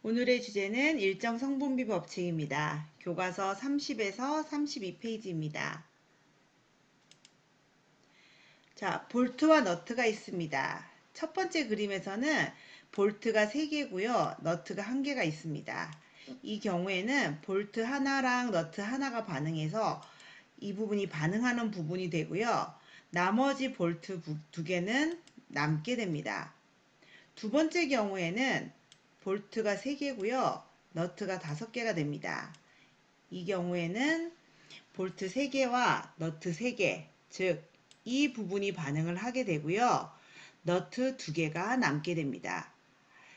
오늘의 주제는 일정 성분비 법칙입니다. 교과서 30에서 32페이지입니다. 자, 볼트와 너트가 있습니다. 첫 번째 그림에서는 볼트가 3개고요. 너트가 1개가 있습니다. 이 경우에는 볼트 하나랑 너트 하나가 반응해서 이 부분이 반응하는 부분이 되고요. 나머지 볼트 2개는 남게 됩니다. 두 번째 경우에는 볼트가 3개고요. 너트가 5개가 됩니다. 이 경우에는 볼트 3개와 너트 3개, 즉 이 부분이 반응을 하게 되고요. 너트 2개가 남게 됩니다.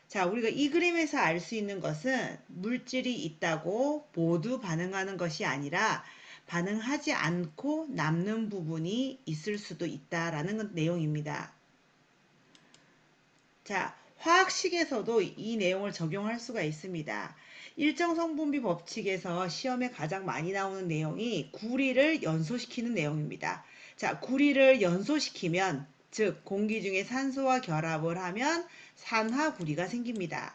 자, 우리가 이 그림에서 알 수 있는 것은 물질이 있다고 모두 반응하는 것이 아니라 반응하지 않고 남는 부분이 있을 수도 있다라는 내용입니다. 자, 화학식에서도 이 내용을 적용할 수가 있습니다. 일정 성분비 법칙에서 시험에 가장 많이 나오는 내용이 구리를 연소시키는 내용입니다. 자, 구리를 연소시키면, 즉 공기 중에 산소와 결합을 하면 산화구리가 생깁니다.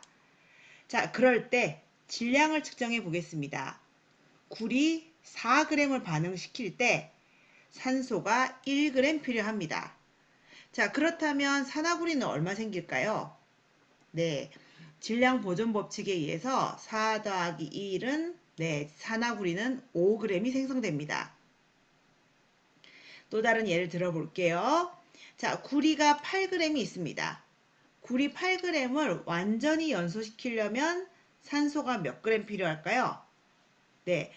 자, 그럴 때 질량을 측정해 보겠습니다. 구리 4g을 반응시킬 때 산소가 1g 필요합니다. 자, 그렇다면 산화구리는 얼마 생길까요? 네, 질량 보존 법칙에 의해서 4 더하기 1은 산화구리는 5g이 생성됩니다. 또 다른 예를 들어볼게요. 자, 구리가 8g이 있습니다. 구리 8g을 완전히 연소시키려면 산소가 몇 g 필요할까요? 네,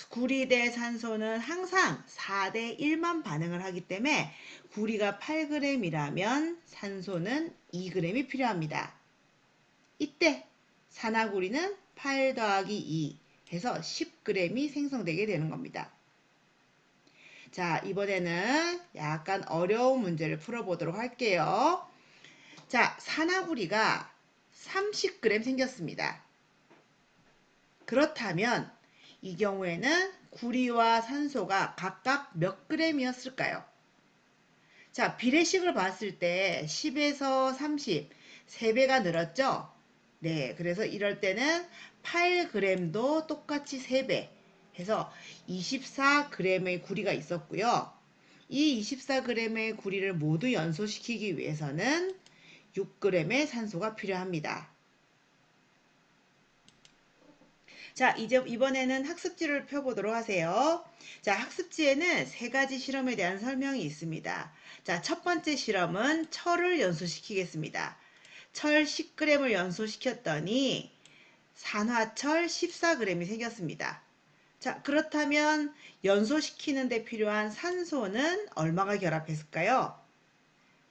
구리 대 산소는 항상 4대 1만 반응을 하기 때문에 구리가 8g이라면 산소는 2g이 필요합니다. 이때 산화구리는 8 더하기 2 해서 10g이 생성되게 되는 겁니다. 자, 이번에는 약간 어려운 문제를 풀어보도록 할게요. 자, 산화구리가 30g 생겼습니다. 그렇다면 이 경우에는 구리와 산소가 각각 몇 g이었을까요? 자, 비례식을 봤을 때 10에서 30, 3배가 늘었죠? 네, 그래서 이럴 때는 8g도 똑같이 3배 해서 24g의 구리가 있었고요. 이 24g의 구리를 모두 연소시키기 위해서는 6g의 산소가 필요합니다. 자, 이제 이번에는 학습지를 펴보도록 하세요. 자, 학습지에는 3가지 실험에 대한 설명이 있습니다. 자, 첫 번째 실험은 철을 연소시키겠습니다. 철 10g을 연소시켰더니 산화철 14g이 생겼습니다. 자, 그렇다면 연소시키는 데 필요한 산소는 얼마가 결합했을까요?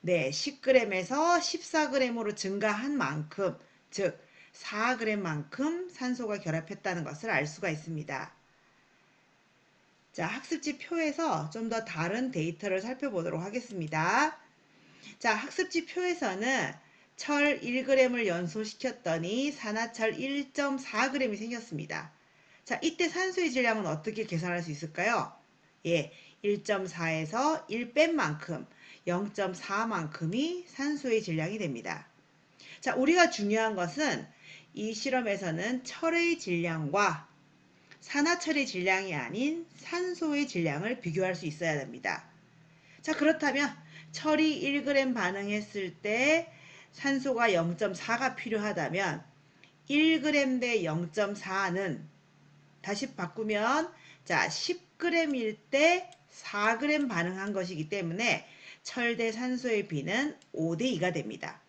네, 10g에서 14g으로 증가한 만큼, 즉 4g만큼 산소가 결합했다는 것을 알 수가 있습니다. 자, 학습지 표에서 좀 더 다른 데이터를 살펴보도록 하겠습니다. 자, 학습지 표에서는 철 1g을 연소시켰더니 산화철 1.4g이 생겼습니다. 자, 이때 산소의 질량은 어떻게 계산할 수 있을까요? 예, 1.4에서 1 뺀 만큼 0.4만큼이 산소의 질량이 됩니다. 자, 우리가 중요한 것은 이 실험에서는 철의 질량과 산화철의 질량이 아닌 산소의 질량을 비교할 수 있어야 됩니다. 자, 그렇다면 철이 1g 반응했을 때 산소가 0.4가 필요하다면 1g 대 0.4는 다시 바꾸면 자 10g일 때 4g 반응한 것이기 때문에 철 대 산소의 비는 5대 2가 됩니다.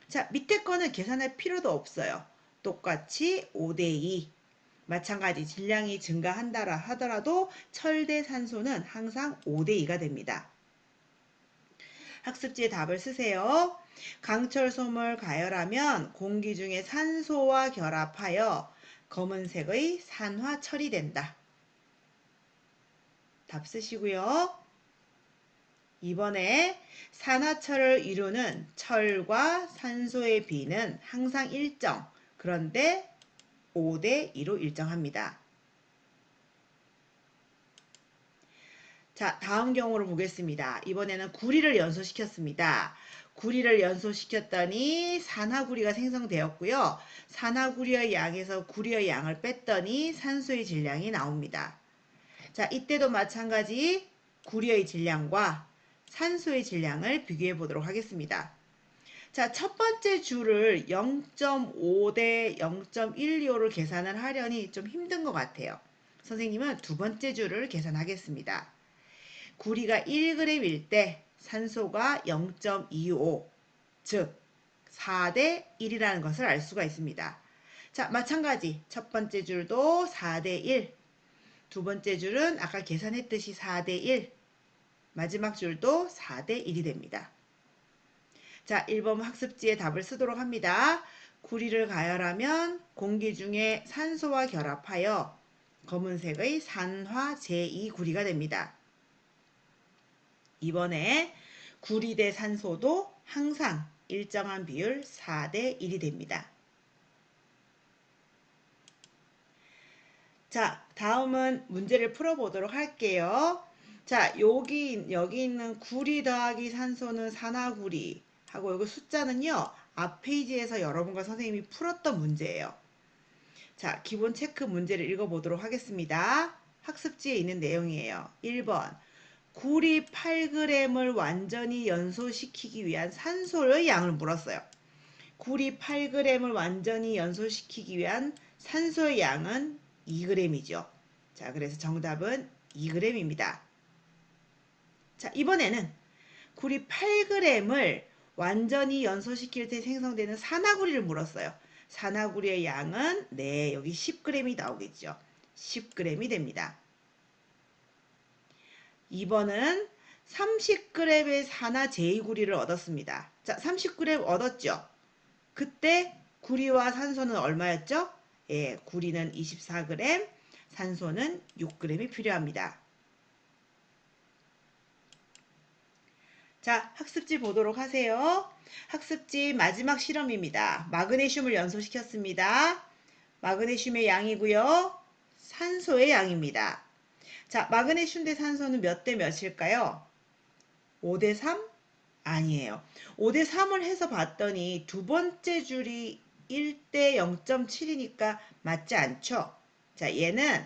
자, 밑에 거는 계산할 필요도 없어요. 똑같이 5대 2. 마찬가지 질량이 증가한다 하더라도 철 대 산소는 항상 5대 2가 됩니다. 학습지에 답을 쓰세요. 강철솜을 가열하면 공기 중에 산소와 결합하여 검은색의 산화철이 된다. 답 쓰시고요. 이번에 산화철을 이루는 철과 산소의 비는 항상 일정, 그런데 5대 2로 일정합니다. 자, 다음 경우를 보겠습니다. 이번에는 구리를 연소시켰습니다. 구리를 연소시켰더니 산화구리가 생성되었고요. 산화구리의 양에서 구리의 양을 뺐더니 산소의 질량이 나옵니다. 자, 이때도 마찬가지 구리의 질량과 산소의 질량을 비교해 보도록 하겠습니다. 자, 첫 번째 줄을 0.5 대 0.125를 계산을 하려니 좀 힘든 것 같아요. 선생님은 두 번째 줄을 계산하겠습니다. 구리가 1g일 때 산소가 0.25, 즉 4 대 1이라는 것을 알 수가 있습니다. 자, 마찬가지 첫 번째 줄도 4 대 1, 두 번째 줄은 아까 계산했듯이 4 대 1, 마지막 줄도 4 대 1이 됩니다. 자, 1번 학습지에 답을 쓰도록 합니다. 구리를 가열하면 공기 중에 산소와 결합하여 검은색의 산화 제2구리가 됩니다. 이번에 구리 대 산소도 항상 일정한 비율 4 대 1이 됩니다. 자, 다음은 문제를 풀어보도록 할게요. 자, 여기 있는 구리 더하기 산소는 산화구리 하고 여기 숫자는요, 앞 페이지에서 여러분과 선생님이 풀었던 문제예요. 자, 기본 체크 문제를 읽어보도록 하겠습니다. 학습지에 있는 내용이에요. 1번. 구리 8g을 완전히 연소시키기 위한 산소의 양을 물었어요. 구리 8g을 완전히 연소시키기 위한 산소의 양은 2g이죠. 자, 그래서 정답은 2g입니다. 자, 이번에는 구리 8g을 완전히 연소시킬 때 생성되는 산화구리를 물었어요. 산화구리의 양은 네, 여기 10g이 나오겠죠. 10g이 됩니다. 2번은 30g의 산화 제2구리를 얻었습니다. 자, 30g 얻었죠. 그때 구리와 산소는 얼마였죠? 예, 구리는 24g, 산소는 6g이 필요합니다. 자, 학습지 보도록 하세요. 학습지 마지막 실험입니다. 마그네슘을 연소시켰습니다. 마그네슘의 양이고요. 산소의 양입니다. 자, 마그네슘 대 산소는 몇 대 몇일까요? 5 대 3? 아니에요. 5 대 3을 해서 봤더니 두 번째 줄이 1 대 0.7이니까 맞지 않죠? 자, 얘는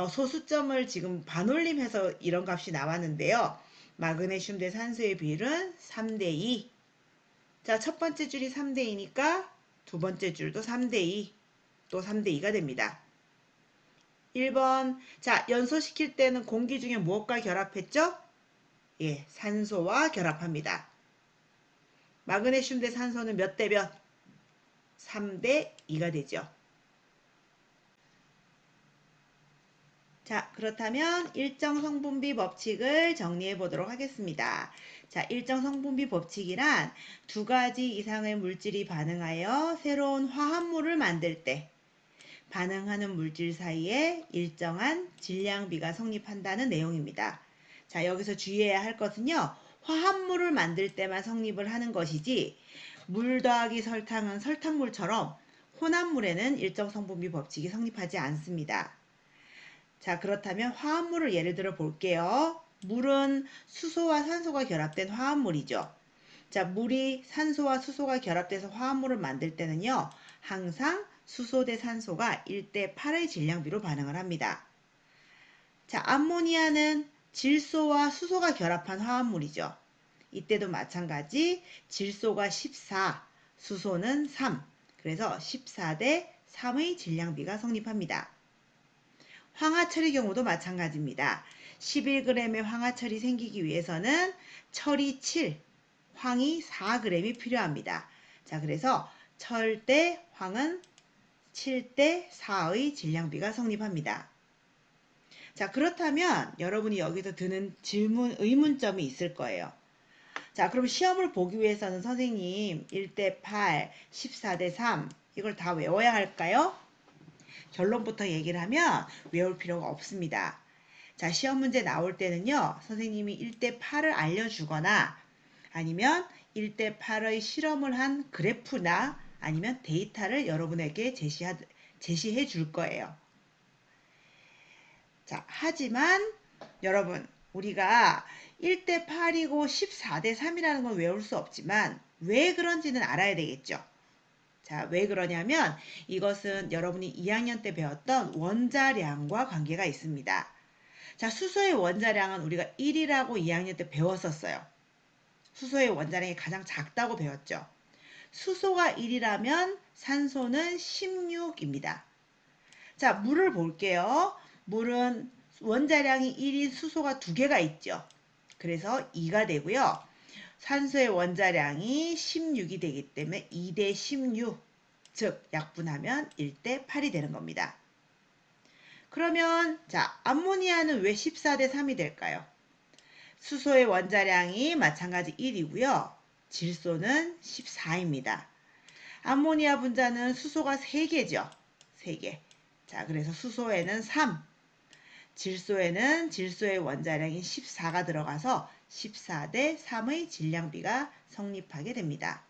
소수점을 지금 반올림해서 이런 값이 나왔는데요. 마그네슘 대 산소의 비율은 3 대 2. 자, 첫 번째 줄이 3 대 2니까 두 번째 줄도 3 대 2, 또 3 대 2가 됩니다. 1번. 자, 연소시킬 때는 공기 중에 무엇과 결합했죠? 예, 산소와 결합합니다. 마그네슘 대 산소는 몇 대 몇? 3 대 2가 되죠. 자, 그렇다면 일정 성분비 법칙을 정리해 보도록 하겠습니다. 자, 일정 성분비 법칙이란 두 가지 이상의 물질이 반응하여 새로운 화합물을 만들 때 반응하는 물질 사이에 일정한 질량비가 성립한다는 내용입니다. 자, 여기서 주의해야 할 것은요. 화합물을 만들 때만 성립을 하는 것이지 물 더하기 설탕은 설탕물처럼 혼합물에는 일정 성분비 법칙이 성립하지 않습니다. 자, 그렇다면 화합물을 예를 들어 볼게요. 물은 수소와 산소가 결합된 화합물이죠. 자, 물이 산소와 수소가 결합돼서 화합물을 만들 때는요. 항상 수소 대 산소가 1대 8의 질량비로 반응을 합니다. 자, 암모니아는 질소와 수소가 결합한 화합물이죠. 이때도 마찬가지 질소가 14, 수소는 3. 그래서 14 대 3의 질량비가 성립합니다. 황화철의 경우도 마찬가지입니다. 11g의 황화철이 생기기 위해서는 철이 7, 황이 4g이 필요합니다. 자, 그래서 철 대 황은 7 대 4의 질량비가 성립합니다. 자, 그렇다면 여러분이 여기서 드는 질문, 의문점이 있을 거예요. 자, 그럼 시험을 보기 위해서는 선생님 1대 8, 14 대 3 이걸 다 외워야 할까요? 결론부터 얘기를 하면 외울 필요가 없습니다. 자, 시험 문제 나올 때는요. 선생님이 1대 8을 알려주거나 아니면 1대 8의 실험을 한 그래프나 아니면 데이터를 여러분에게 제시해 줄 거예요. 자, 하지만 여러분 우리가 1대 8이고 14대 3이라는 건 외울 수 없지만 왜 그런지는 알아야 되겠죠. 자, 왜 그러냐면 이것은 여러분이 2학년 때 배웠던 원자량과 관계가 있습니다. 자, 수소의 원자량은 우리가 1이라고 2학년 때 배웠었어요. 수소의 원자량이 가장 작다고 배웠죠. 수소가 1이라면 산소는 16입니다. 자, 물을 볼게요. 물은 원자량이 1인 수소가 2개가 있죠. 그래서 2가 되고요. 산소의 원자량이 16이 되기 때문에 2대 16, 즉 약분하면 1대 8이 되는 겁니다. 그러면 자, 암모니아는 왜 14대 3이 될까요? 수소의 원자량이 마찬가지 1이고요. 질소는 14입니다. 암모니아 분자는 수소가 3개죠. 3개. 자, 그래서 수소에는 3, 질소에는 질소의 원자량이 14가 들어가서 14대 3의 질량비가 성립하게 됩니다.